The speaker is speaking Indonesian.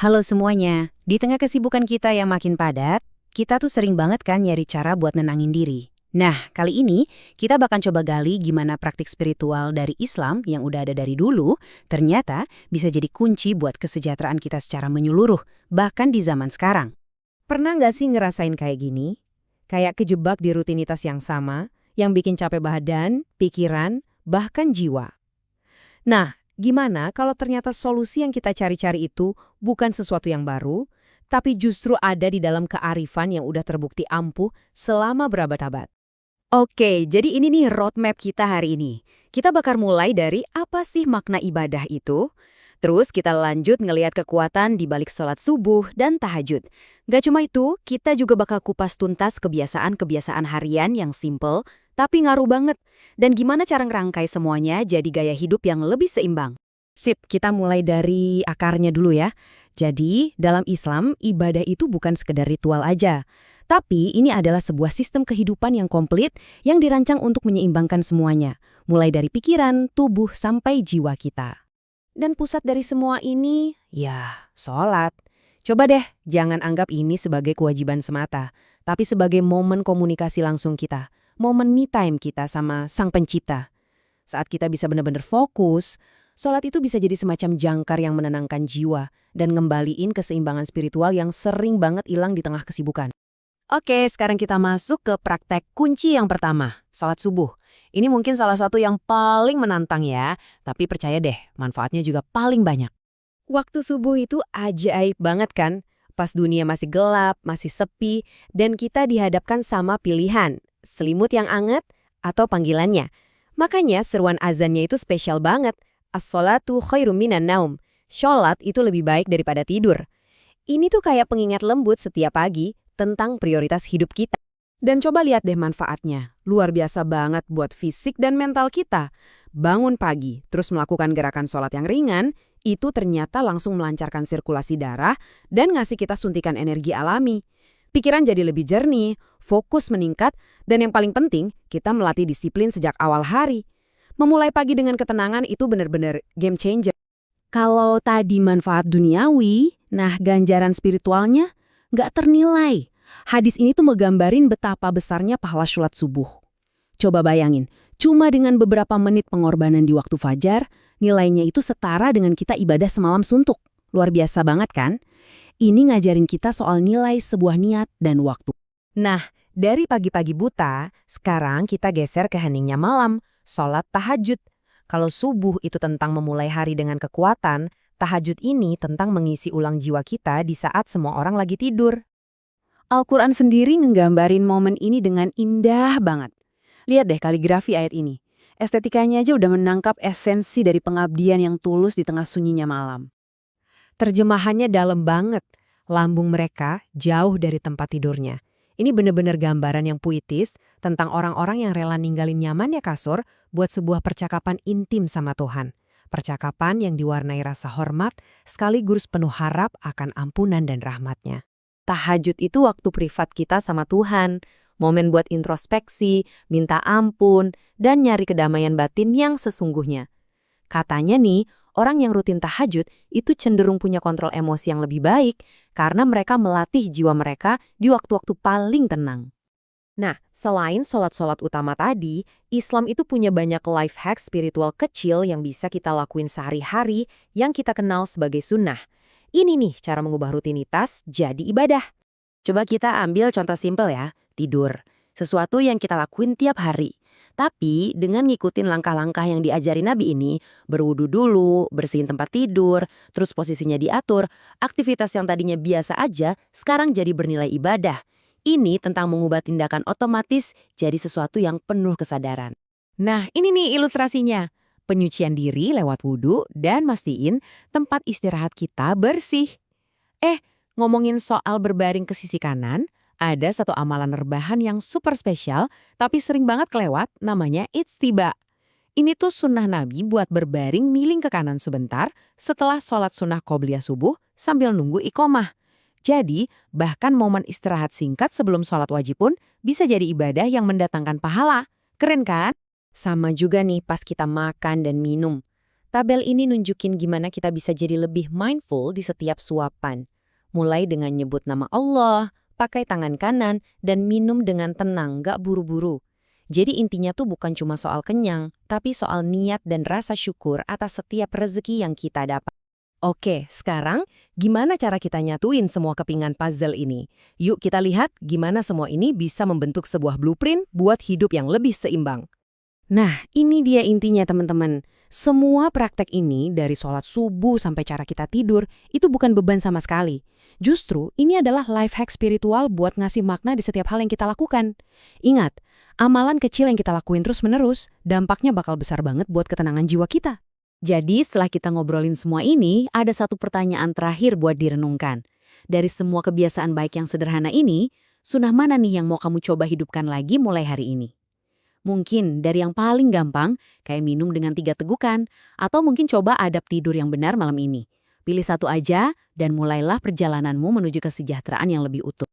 Halo semuanya, di tengah kesibukan kita yang makin padat, kita tuh sering banget kan nyari cara buat nenangin diri. Nah, kali ini kita bakal coba gali gimana praktik spiritual dari Islam yang udah ada dari dulu, ternyata bisa jadi kunci buat kesejahteraan kita secara menyeluruh, bahkan di zaman sekarang. Pernah nggak sih ngerasain kayak gini? Kayak kejebak di rutinitas yang sama, yang bikin capek badan, pikiran, bahkan jiwa. Nah, gimana kalau ternyata solusi yang kita cari-cari itu bukan sesuatu yang baru, tapi justru ada di dalam kearifan yang udah terbukti ampuh selama berabad-abad? Oke, jadi ini nih roadmap kita hari ini. Kita bakal mulai dari apa sih makna ibadah itu, terus kita lanjut ngelihat kekuatan di balik sholat subuh dan tahajud. Gak cuma itu, kita juga bakal kupas tuntas kebiasaan-kebiasaan harian yang simple, tapi ngaruh banget. Dan gimana cara ngerangkai semuanya jadi gaya hidup yang lebih seimbang. Sip, kita mulai dari akarnya dulu ya. Jadi, dalam Islam, ibadah itu bukan sekedar ritual aja. Tapi ini adalah sebuah sistem kehidupan yang komplit yang dirancang untuk menyeimbangkan semuanya. Mulai dari pikiran, tubuh, sampai jiwa kita. Dan pusat dari semua ini, ya, sholat. Coba deh, jangan anggap ini sebagai kewajiban semata, tapi sebagai momen komunikasi langsung kita. Momen me time kita sama Sang Pencipta. Saat kita bisa benar-benar fokus, sholat itu bisa jadi semacam jangkar yang menenangkan jiwa dan ngembaliin keseimbangan spiritual yang sering banget hilang di tengah kesibukan. Oke, sekarang kita masuk ke praktek kunci yang pertama, sholat subuh. Ini mungkin salah satu yang paling menantang ya, tapi percaya deh, manfaatnya juga paling banyak. Waktu subuh itu ajaib banget kan? Pas dunia masih gelap, masih sepi, dan kita dihadapkan sama pilihan, selimut yang anget atau panggilannya. Makanya seruan azannya itu spesial banget. As-sholatu khairum minan naum. Sholat itu lebih baik daripada tidur. Ini tuh kayak pengingat lembut setiap pagi tentang prioritas hidup kita. Dan coba lihat deh manfaatnya. Luar biasa banget buat fisik dan mental kita. Bangun pagi, terus melakukan gerakan sholat yang ringan, itu ternyata langsung melancarkan sirkulasi darah dan ngasih kita suntikan energi alami. Pikiran jadi lebih jernih, fokus meningkat, dan yang paling penting, kita melatih disiplin sejak awal hari. Memulai pagi dengan ketenangan itu benar-benar game changer. Kalau tadi manfaat duniawi, nah ganjaran spiritualnya nggak ternilai. Hadis ini tuh menggambarin betapa besarnya pahala sholat subuh. Coba bayangin, cuma dengan beberapa menit pengorbanan di waktu fajar, nilainya itu setara dengan kita ibadah semalam suntuk. Luar biasa banget kan? Ini ngajarin kita soal nilai sebuah niat dan waktu. Nah, dari pagi-pagi buta, sekarang kita geser ke heningnya malam, sholat tahajud. Kalau subuh itu tentang memulai hari dengan kekuatan, tahajud ini tentang mengisi ulang jiwa kita di saat semua orang lagi tidur. Al-Quran sendiri ngegambarin momen ini dengan indah banget. Lihat deh kaligrafi ayat ini. Estetikanya aja udah menangkap esensi dari pengabdian yang tulus di tengah sunyinya malam. Terjemahannya dalam banget. Lambung mereka jauh dari tempat tidurnya. Ini bener-bener gambaran yang puitis tentang orang-orang yang rela ninggalin nyamannya kasur buat sebuah percakapan intim sama Tuhan. Percakapan yang diwarnai rasa hormat sekaligus penuh harap akan ampunan dan rahmatnya. Tahajud itu waktu privat kita sama Tuhan, momen buat introspeksi, minta ampun, dan nyari kedamaian batin yang sesungguhnya. Katanya nih, orang yang rutin tahajud itu cenderung punya kontrol emosi yang lebih baik karena mereka melatih jiwa mereka di waktu-waktu paling tenang. Nah, selain sholat-sholat utama tadi, Islam itu punya banyak life hack spiritual kecil yang bisa kita lakuin sehari-hari yang kita kenal sebagai sunnah. Ini nih cara mengubah rutinitas jadi ibadah. Coba kita ambil contoh simpel ya, tidur. Sesuatu yang kita lakuin tiap hari. Tapi dengan ngikutin langkah-langkah yang diajari Nabi ini, berwudu dulu, bersihin tempat tidur, terus posisinya diatur, aktivitas yang tadinya biasa aja sekarang jadi bernilai ibadah. Ini tentang mengubah tindakan otomatis jadi sesuatu yang penuh kesadaran. Nah, ini nih ilustrasinya. Penyucian diri lewat wudhu dan mastiin tempat istirahat kita bersih. Ngomongin soal berbaring ke sisi kanan, ada satu amalan rebahan yang super spesial tapi sering banget kelewat, namanya ijtiba. Ini tuh sunnah Nabi buat berbaring miling ke kanan sebentar setelah sholat sunnah qobliyah subuh sambil nunggu iqomah. Jadi, bahkan momen istirahat singkat sebelum sholat wajib pun bisa jadi ibadah yang mendatangkan pahala. Keren kan? Sama juga nih pas kita makan dan minum. Tabel ini nunjukin gimana kita bisa jadi lebih mindful di setiap suapan. Mulai dengan nyebut nama Allah, pakai tangan kanan, dan minum dengan tenang, gak buru-buru. Jadi intinya tuh bukan cuma soal kenyang, tapi soal niat dan rasa syukur atas setiap rezeki yang kita dapat. Oke, sekarang gimana cara kita nyatuin semua kepingan puzzle ini? Yuk kita lihat gimana semua ini bisa membentuk sebuah blueprint buat hidup yang lebih seimbang. Nah, ini dia intinya teman-teman. Semua praktek ini dari sholat subuh sampai cara kita tidur itu bukan beban sama sekali. Justru ini adalah life hack spiritual buat ngasih makna di setiap hal yang kita lakukan. Ingat, amalan kecil yang kita lakuin terus-menerus, dampaknya bakal besar banget buat ketenangan jiwa kita. Jadi setelah kita ngobrolin semua ini, ada satu pertanyaan terakhir buat direnungkan. Dari semua kebiasaan baik yang sederhana ini, sunnah mana nih yang mau kamu coba hidupkan lagi mulai hari ini? Mungkin dari yang paling gampang, kayak minum dengan 3 tegukan, atau mungkin coba adab tidur yang benar malam ini. Pilih satu aja, dan mulailah perjalananmu menuju kesejahteraan yang lebih utuh.